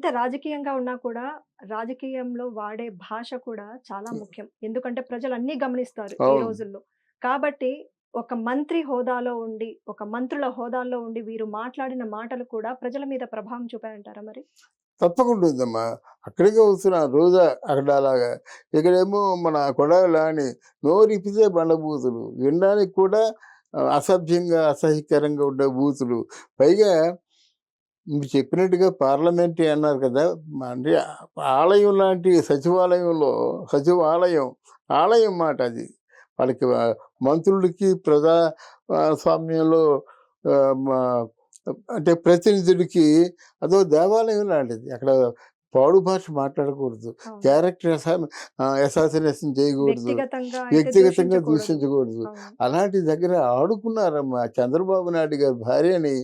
ఎంత రాజకీయంగా ఉన్నా కూడా, రాజకీయంలో వాడే భాష కూడా చాలా ముఖ్యం. ఎందుకంటే ప్రజలన్నీ గమనిస్తారు ఈ అవును. రోజుల్లో. కాబట్టి ఒక మంత్రి హోదాలో ఉండి, ఒక మంత్రుల హోదాల్లో ఉండి వీరు మాట్లాడిన మాటలు కూడా ప్రజల మీద ప్రభావం చూపాయంటారా మరి? తప్పకుండా ఉందమ్మా. అక్కడికే వస్తున్నాను రోజా అక్కడ అలాగా. ఇక్కడేమో మన కొడాలి నాని నోరిప్పితే బండబూతులు. వినడానికి కూడా అసభ్యంగా, అసహ్యకరంగా ఉండే బూతులు. పైగా మీరు చెప్పినట్టుగా పార్లమెంటరీ అన్నారు కదా! అంటే ఆలయం లాంటి సచివాలయంలో సచివాలయం, ఆలయం మాట అది. వాళ్ళకి మంత్రులకి స్వామ్యంలో మా అంటే ప్రతినిధుడికి అదో దేవాలయం లాంటిది. అక్కడ పాడు భాష మాట్లాడకూడదు. అవును. క్యారెక్టర్ అసాసినేషన్ చేయకూడదు. వ్యక్తిగతంగా అయితే వ్యక్తిగతంగా దూషించకూడదు. దూషించకూడదు. అవును. అలాంటి దగ్గర ఆడుకున్నారమ్మా. చంద్రబాబు నాయుడు గారి భార్యని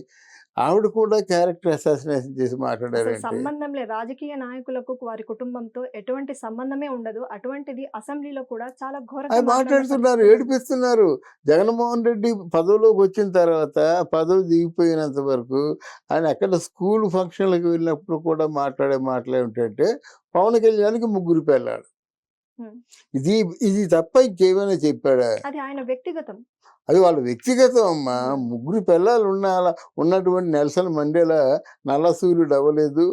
ఆవిడ కూడా క్యారెక్టర్ అసాసినేషన్ చేసి అసలు మాట్లాడారంటే, సంబంధం లేదు. రాజకీయ నాయకులకు వారి కుటుంబంతో ఎటువంటి సంబంధమే ఉండదు. అటువంటిది అసెంబ్లీలో కూడా చాలా ఘోరంగా అది మాట్లాడిన మాట్లాడుతున్నారు, పరిస్థితులున్నాయి. ఏడిపిస్తున్నారు. జగన్మోహన్ రెడ్డి పదవిలోకొచ్చిన తర్వాత, పదవి దిగిపోయినంత వరకు ఆయన ఎక్కడ స్కూల్ ఫంక్షన్‌లకి వెళ్ళినప్పుడు కూడా మాట్లాడే మాటలేమిటంటే, పవన్ కళ్యాణ్‌కి ముగ్గురు పెళ్ళాలు. హ్మ్. ఇది ఇది తప్ప ఇంకేమైనా చెప్పాడా? అది ఆయన వ్యక్తిగతం. అది వాళ్ళ వ్యక్తిగతం అమ్మా. హ్మ్. ముగ్గురు ఉన్నటువంటి నెల్సన్ మండేలా నల్ల సూర్యుడు అవ్వలేదు.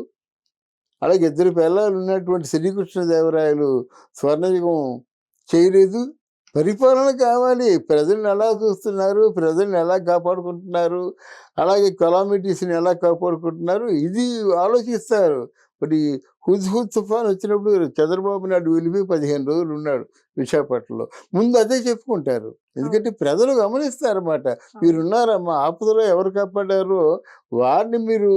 అలాగే ఇద్దరు పిల్లలున్నటువంటి శ్రీకృష్ణదేవరాయలు స్వర్ణయుగం చేయలేదు. పరిపాలన కావాలి. ప్రజల్ని ఎలా చూస్తున్నారు? ప్రజల్ని ఎలా కాపాడుకుంటున్నారు? అలాగే కెలామిటీస్‌ని ఎలా కాపాడుకుంటున్నారు? ఇది ఆలోచిస్తారు. మరి హుద్‌హుద్ తుఫాన్ వచ్చినప్పుడు చంద్రబాబు నాయుడు వెళ్ళిపోయి 15 రోజులు ఉన్నాడు విశాఖపట్నంలో. ముందు అదే చెప్పుకుంటారు. అవును. ఎందుకంటే ప్రజలు గమనిస్తారన్నమాట. అవును. మీరున్నారమ్మా ఆపదలో ఎవరు కాపాడారో వారిని మీరు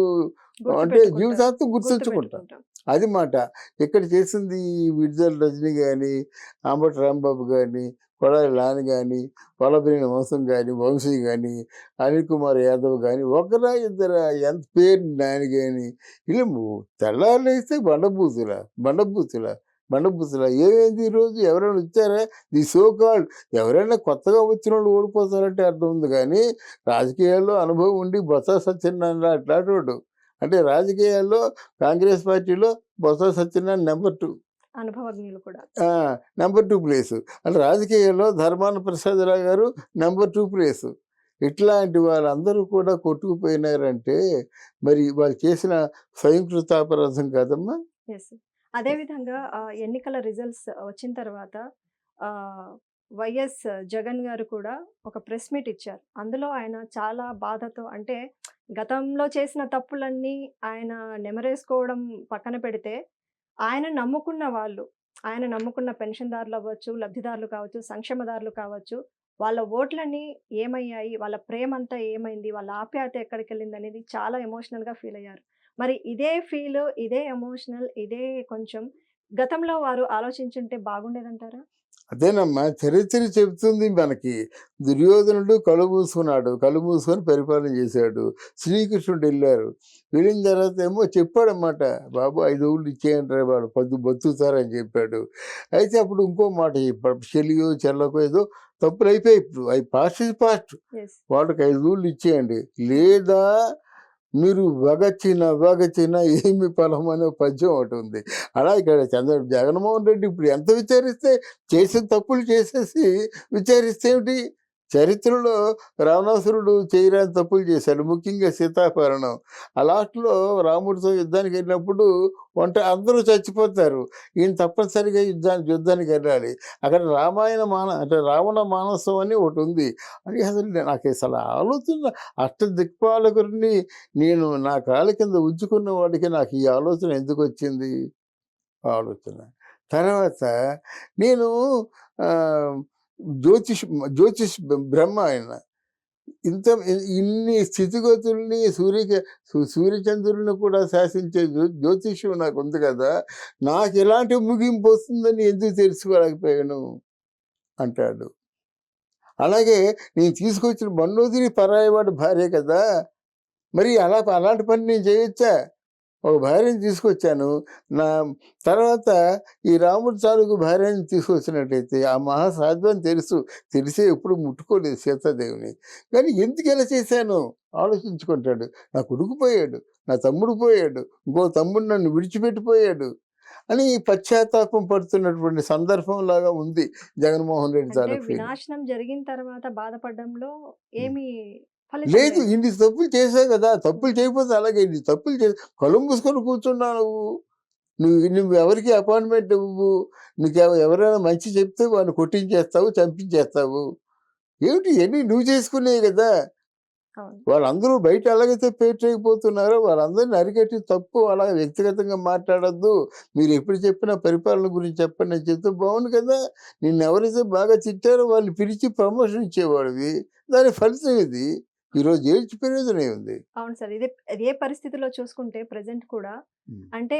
అంటే గుర్తుపెట్టుకుంటారు. జీవితాంతం గుర్తుంచుకుంటాం. గుర్తుపెట్టుకుంటాం. అది మాట. ఇక్కడ చేసింది ఈ విడుదల రజనీ గాని, అంబటి రాంబాబు గాని, కొడాలి నాని గాని, వల్లభనేని వంశీ గాని, అనిల్ కుమార్ యాదవ్ గాని, ఒకరా ఇద్దరా ఎంత పేరు నాని గాని ఇలా తెల్లార్లేస్తే బండబూతులా? బండబూతులా? ఏమైంది ఈరోజు? ఎవరైనా వచ్చారా? ది సో కాల్డ్ ఎవరైనా కొత్తగా వచ్చినోళ్ళు ఓడిపోతారంటే అర్థం ఉంది గానీ, రాజకీయాల్లో అనుభవం ఉండి బొత్స సత్యనారాయణ అట్లాంటోడు. అంటే రాజకీయాల్లో కాంగ్రెస్ పార్టీలో బొత్స సత్యనారాయణ నంబర్ 2. అనుభవజ్ఞులు కూడా. ఆ! Number 2 place. అంటే రాజకీయాల్లో ధర్మాన ప్రసాదరావు గారు నంబర్ 2 ప్లేసు. ఇట్లాంటి వాళ్ళందరూ కూడా కొట్టుకుపోయినారంటే, మరి వాళ్ళు చేసిన స్వయంకృతాపరాధం కాదమ్మా? యెస్. అదే విధంగా ఎన్నికల రిజల్ట్స్ వచ్చిన తర్వాత ఆహ్, వైఎస్ జగన్ గారు కూడా ఒక ప్రెస్ మీట్ ఇచ్చారు. అందులో ఆయన చాలా బాధతో అంటే గతంలో చేసిన తప్పులన్నీ ఆయన నెమరేసుకోవడం పక్కన పెడితే, ఆయన నమ్ముకున్న వాళ్ళు, ఆయన నమ్ముకున్న పెన్షన్‌దారులవ్వచ్చు, లబ్ధిదారులు కావచ్చు, సంక్షేమదారులు కావచ్చు, వాళ్ళ ఓట్లన్నీ ఏమయ్యాయి? వాళ్ళ ప్రేమంతా ఏమైంది? వాళ్ళ ఆప్యాయత ఎక్కడికెళ్ళిందనేది చాలా ఎమోషనల్‌గా ఫీలయ్యారు. మరి ఇదే ఫీలు, ఇదే ఎమోషనల్, ఇదే కొంచెం గతంలో వారు ఆలోచించుంటే బాగుండేదంటారా? అదేనమ్మా చరిత్ర చెబుతుంది మనకి. దుర్యోధనుడు కళ్ళు మూసుకున్నాడు. కళ్ళు మూసుకొని పరిపాలన చేశాడు. శ్రీకృష్ణుడెళ్లారు. వెళ్ళిన తర్వాత ఏమో చెప్పాడనమాట. బాబు 5 ఊళ్ళు ఇచ్చేయండిరా వాళ్ళు బతుకుతారని చెప్పాడు. అయితే అప్పుడు ఇంకో మాట చెప్పాడు. చెల్లియో, చెల్లకో ఏదో తప్పులయిపోయాయి ఇప్పుడు. అయి పాస్ట్ ఈజ్ పాస్ట్. యెస్. వాళ్ళకి 5 ఊళ్ళు ఇచ్చేయండి. లేదా మీరు వగచిన ఏమి ఫలం అనే పద్యం ఒకటుంది. అలా ఇక్కడ జగన్మోహన్ రెడ్డి ఇప్పుడు ఎంత విచారిస్తే చేసిన తప్పులు చేసేసి విచారిస్తే ఏమిటి? చరిత్రలో రావణాసురుడు చేయరాని తప్పులు చేశాడు. ముఖ్యంగా సీతాపహరణం. ఆ లాస్ట్‌లో రాముడితో యుద్ధానికెళ్ళినప్పుడు అందరూ చచ్చిపోతారు. ఈయన తప్పనిసరిగా యుద్ధానికెళ్ళాలి. అక్కడ అంటే రావణ మానసం అని ఒకటుంది. అది అసలు నాకసలు ఆలోచన అష్టదిక్పాలకుడిని నేను నా కాళ్ళ కింద ఉంచుకున్న వాడికి నాకు ఈ ఆలోచన ఎందుకొచ్చింది? ఆలోచన. తర్వాత నేను ఆహ్, జ్యోతిష్ జ్యోతిష్ బ్రహ్మ ఆయన. ఇంత ఇన్ని స్థితిగతుల్ని సూర్యచంద్రుల్ని కూడా శాసించే జ్యోతిష్యం నాకుంది కదా! నాకెలాంటి ముగింపు వస్తుందని ఎందుకు తెలుసుకోలేకపోయాను అంటాడు. అలాగే నేను తీసుకొచ్చిన బండోదిరి పరాయి వాడి భార్య కదా! మరి అలాంటి పని నేను చేయొచ్చా? ఒక భార్యని తీసుకొచ్చాను. నా తర్వాత ఈ రాముడి తాలూకు భార్యని తీసుకొచ్చినట్టయితే ఆ మహాసాధ్యం తెలుసు. తెలిసే ఎప్పుడు ముట్టుకోలేదు సీతాదేవిని. కానీ ఎందుకు ఇలా చేశాను ఆలోచించుకుంటాడు. నా కొడుకు పోయాడు. నా తమ్ముడు పోయాడు. ఇంకో తమ్ముడు నన్ను విడిచిపెట్టిపోయాడు అని పశ్చాత్తాపం పడుతున్నటువంటి సందర్భంలాగా ఉంది జగన్మోహన్ రెడ్డి అంటే తాలూకు ఫీలింగ్. వినాశనం జరిగిన తర్వాత బాధపడడంలో ఏమీ ఫలితం లేదు. లేదు. ఇన్ని తప్పులు చేశావు కదా! తప్పులు చేయకపోతే అలాగే ఇన్ని తప్పులు కళ్ళు మూసుకొని కూర్చున్నావు నువ్వు. నువ్వెవరికీ అపాయింట్‌మెంట్ ఇవ్వవు. ఎవరైనా మంచి చెప్తే వాడిని కొట్టించేస్తావు, చంపించేస్తావు. ఏమిటి ఇయన్నీ నువ్వు చేసుకునేయి గదా! అవును. వాళ్ళందరూ బయట ఎలాగైతే పేటరేగిపోతున్నారో వాళ్ళందరిని అరికట్టి తప్పు అలాగ వ్యక్తిగతంగా మాట్లాడొద్దు. మీరెప్పుడు చెప్పినా పరిపాలన గురించి చెప్పండి అని చెప్తే బావుండు కదా! నిన్నెవరైతే బాగా తిట్టారో వాళ్ళని పిలిచి ప్రమోషన్ ఇచ్చేవాడివి. దాని ఫలితం ఇది. ఈరోజు ఏడ్చి ప్రయోజనం ఏముంది? అవును సార్. ఇదే పరిస్థితిలో చూసుకుంటే ప్రెజెంట్ కూడా హ్మ్. అంటే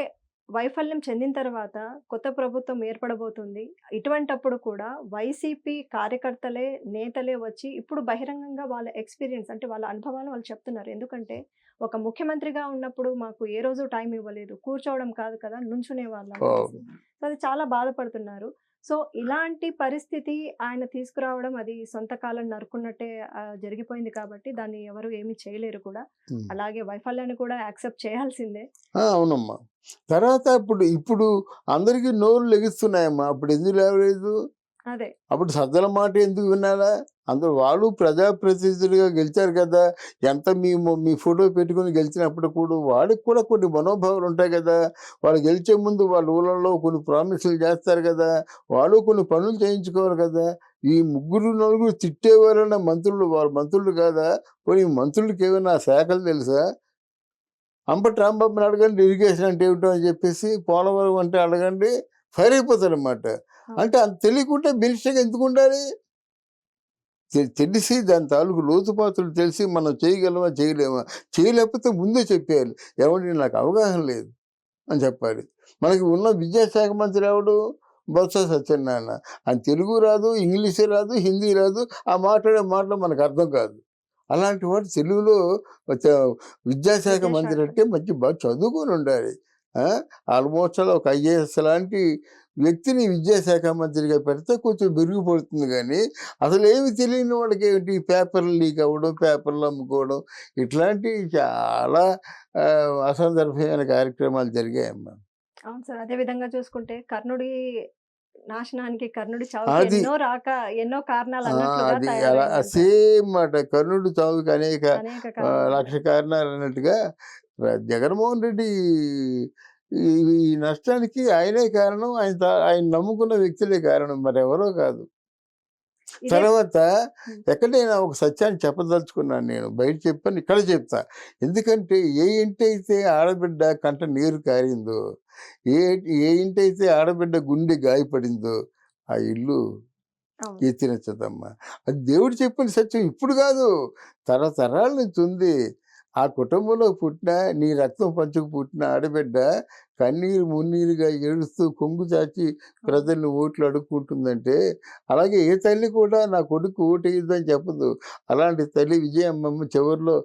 వైఫల్యం చెందిన తర్వాత కొత్త ప్రభుత్వం ఏర్పడబోతుంది. ఇటువంటప్పుడు కూడా వైసీపీ కార్యకర్తలే, నేతలే వచ్చి ఇప్పుడు బహిరంగంగా వాళ్ళ ఎక్స్‌పీరియన్స్ అంటే వాళ్ళ అనుభవాలను వాళ్ళు చెప్తున్నారు. ఎందుకంటే ఒక ముఖ్యమంత్రిగా ఉన్నప్పుడు మాకు ఏ రోజు టైం ఇవ్వలేదు. కూర్చోవడం కాదు కదా! నుంచునేవాళ్ళం అనేసి. అవును. సో, అది చాలా బాధపడుతున్నారు. సో, ఇలాంటి పరిస్థితి ఆయన తీసుకురావడం అది సొంత కాలం నరుక్కున్నట్టే జరిగిపోయింది కాబట్టి దాన్ని ఎవరు ఏమి చేయలేరు కూడా. హ్మ్. అలాగే వైఫల్యాన్ని కూడా యాక్సెప్ట్ చేయాల్సిందే. అవునమ్మా. తర్వాత ఇప్పుడు అందరికీ నోరు లెగుస్తున్నాయమ్మా. అప్పుడెందుకు లేవలేదు? అదే. అప్పుడు సజ్జల మాట ఎందుకు వినాలా? అందరూ వాళ్ళు ప్రజాప్రతినిధులుగా గెలిచారు కదా! ఎంత మీ ఫోటో పెట్టుకొని గెలిచినప్పుడు కూడా వాడికి కూడా కొన్ని మనోభావాలు ఉంటాయి కదా! వాళ్ళు గెలిచే ముందు వాళ్ళ ఊళ్ళలో కొన్ని ప్రామిసులు చేస్తారు కదా! వాళ్ళు కొన్ని పనులు చేయించుకోవాలి కదా! ఈ ముగ్గురు, నలుగురు తిట్టేవారన్న మంత్రులు వాళ్ళు మంత్రులు కాదా? పోనీ మంత్రులకేమైనా ఆ శాఖలు తెలుసా? అంబటి రాంబాబుని అడగండి ఇరిగేషన్ అంటే ఏమిటో అని చెప్పేసి, పోలవరం అంటే అడగండి ఫైర్ అయిపోతారనమాట. అవును. అంటే అంత తెలియకుంటే మినిస్టర్‌గా ఎందుకుండాలి? తెలిసి దాని తాలూకు లోతుపాతులు తెలిసి మనం చేయగలమా? చేయలేమా? చేయలేకపోతే ముందే చెప్పేయాలి. ఏవండీ నాకు అవగాహన లేదు అని చెప్పాలి. మనకి ఉన్న విద్యాశాఖ మంత్రి ఎవడు? బొత్స సత్యనారాయణ. ఆయన తెలుగు రాదు, ఇంగ్లీషు రాదు, హిందీ రాదు. ఆ మాట్లాడే మాటలు మనకు అర్థం కాదు. అలాంటి వాడు తెలుగులో చ విద్యాశాఖ మంత్రి విద్యాశాఖ. అంటే మంచి బాగా చదువుకొని ఉండాలి. ఆ! ఆల్మోస్ట్ ఆల్ ఒక ఐఏఎస్ లాంటి వ్యక్తిని విద్యాశాఖ మంత్రిగా పెడితే కొంచెం మెరుగుపడుతుంది గానీ, అసలేమి తెలియని వాడికేమిటి పేపర్లు లీక్ అవ్వడం, పేపర్లు అమ్ముకోవడం ఇట్లాంటివి చాలా అసందర్భమైన కార్యక్రమాలు జరిగాయమ్మా. అవును సార్. అదే విధంగా చూసుకుంటే కర్ణుడి నాశనానికి, కర్ణుడి చావుకి అది ఎన్నో ఆ! కారణాలన్నట్లుగా అది అలా తయారైందంటారు. సేమ్ మాట. కర్ణుడి చావుకి అనేక అనేక కారణాలు. 1,00,000 కారణాలన్నట్టుగా జగన్మోహన్ రెడ్డి ఈ ఈ నష్టానికి ఆయనే కారణం. ఆయన నమ్ముకున్న వ్యక్తులే కారణం. మరెవరో కాదు. ఇదే తర్వాత హ్మ్. ఎక్కడైనా ఒక సత్యాన్ని చెప్పదలుచుకున్నాను నేను. బయట చెప్పాను, ఇక్కడ చెప్తా. ఎందుకంటే ఏ ఇంటైతే ఆడబిడ్డ కంట నీరు కారిందో, ఏ ఏ ఇంటైతే ఆడబిడ్డ గుండె గాయపడిందో, ఆ ఇల్లు అవును. కీర్తించదమ్మా. అది దేవుడు చెప్పిన సత్యం. ఇప్పుడు కాదు, తరతరాల నుంచి ఉంది. ఆ కుటుంబంలో పుట్టిన నీ రక్తం పంచుకు పుట్టిన ఆడబిడ్డ కన్నీరు మున్నీరుగా ఏడుస్తూ కొంగు చాచి అవును. ప్రజల్ని ఓట్లు అడుక్కుంటుందంటే, అలాగే ఏ తల్లి కూడా నా కొడుకు ఓటేయొద్దని చెప్పదు. అలాంటి తల్లి విజయమ్మమ్మ చివరిలో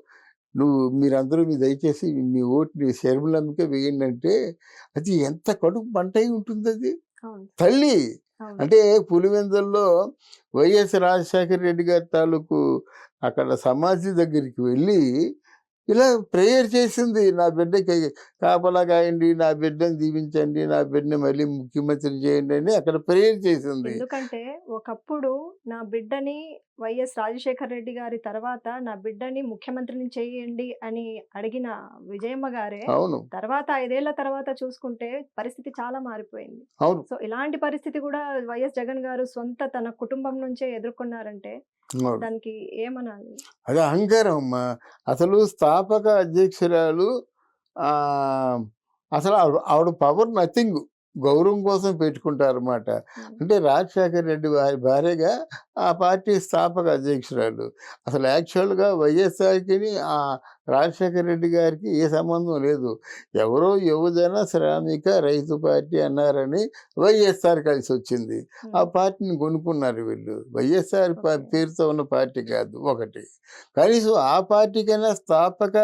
మీరందరూ దయచేసి మీ ఓటుని షర్మిలమ్మకే వేయండంటే, అది ఎంత కడుపు మంటై ఉంటుందది. అవును. తల్లి. అవును. అంటే పులివెందుల్లో వైఎస్ రాజశేఖర రెడ్డి గారి తాలూకు అక్కడ సమాధి దగ్గరికి వెళ్ళి ఇలా ప్రేయర్ చేసింది. నా బిడ్డకి కాపలా కాయండి, నా బిడ్డని దీవించండి, నా బిడ్డని మళ్ళీ ముఖ్యమంత్రిని చేయండి అని అక్కడ ప్రేయర్ చేసింది. ఎందుకంటే ఒకప్పుడు నా బిడ్డని వైఎస్ రాజశేఖర రెడ్డి గారి తర్వాత నా బిడ్డని ముఖ్యమంత్రిని చేయండి అని అడిగిన విజయమ్మ గారే అవును. తర్వాత 5 ఏళ్ల తర్వాత చూసుకుంటే పరిస్థితి చాలా మారిపోయింది. అవును. సో, ఇలాంటి పరిస్థితి కూడా వైఎస్ జగన్ గారు తన కుటుంబం నుంచే ఎదుర్కొన్నారంటే అవును. దానికి ఏమనాలి? అది అహంకారం అమ్మా. అసలు స్థాపక అధ్యక్షురాలు ఆహ్, అసలు ఆవిడ పవర్ నథింగ్. గౌరవం కోసం పెట్టుకుంటారన్నమాట. హ్మ్. అంటే రాజశేఖర రెడ్డి వారి భార్యగా ఆ పార్టీ స్థాపక అధ్యక్షురాలు. అసలు యాక్చువల్‌గా వైఎస్ఆర్‌కిని రాజశేఖర రెడ్డి గారికి ఏ సంబంధం లేదు. ఎవరో యువజన శ్రామిక రైతు పార్టీ అన్నారని వైఎస్ఆర్ కలిసొచ్చింది. ఆ హ్మ్. పార్టీని కొనుక్కున్నారు వీళ్ళు. వైఎస్ఆర్ ఓకే. పేరుతో ఉన్న పార్టీ కాదు ఒకటి. కనీసం ఆ పార్టీకైనా స్థాపక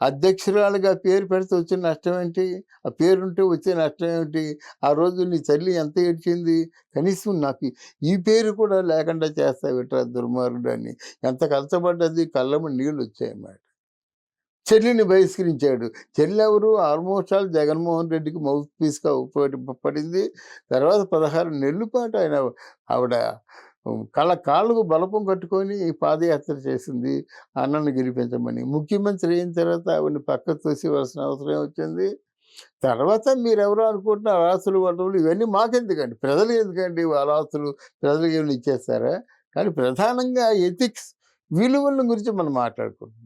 అధ్యక్షురాలుగా పేరు పెడితే వచ్చిన నష్టం ఏంటి? ఆ పేరుంటే వచ్చే నష్టం ఏమిటి? ఆ రోజు నీ తల్లి ఎంత ఏడ్చింది? కనీసం నాకు ఈ పేరు కూడా లేకుండా చేస్తావిట్రా దుర్మార్గుడని. ఎంత కష్టపడ్డది, కళ్ళమ్మట నీళ్ళొచ్చాయన్నమాట. చెల్లిని బహిష్కరించాడు. చెల్లెవరు ఆల్మోస్ట్ ఆల్ జగన్మోహన్ రెడ్డికి మౌత్ పీస్‌గా పడింది. తర్వాత 16 నెలల పాటు ఆవిడ కాళ్ళకు బలపం కట్టుకొని పాదయాత్ర చేసింది. అన్నని గెలిపించమని. ముఖ్యమంత్రి అయిన తర్వాత ఆవిడని పక్కకు తోసేయవలసిన అవసరం వచ్చింది. తర్వాత మీరెవరో అనుకుంటున్నారు ఆస్తులు, వనరులు ఇవన్నీ మాకెందుకండి? ప్రజలకు ఎందుకండి వాళ్ళ ఆస్తులు? ప్రజలకేమైనా ఇచ్చేస్తారా? కానీ ప్రధానంగా ఎథిక్స్, విలువల గురించి మనం మాట్లాడుకుంటున్నాం.